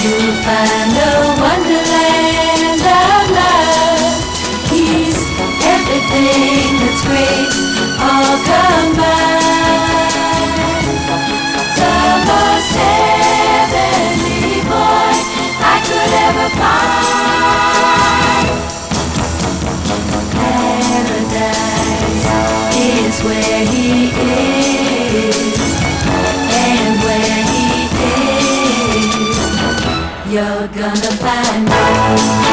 You'll find a wonderland of love. He's everything that's great, all combined. The most heavenly boy I could ever find. Paradise is where he is, and where he is, you're gonna find out.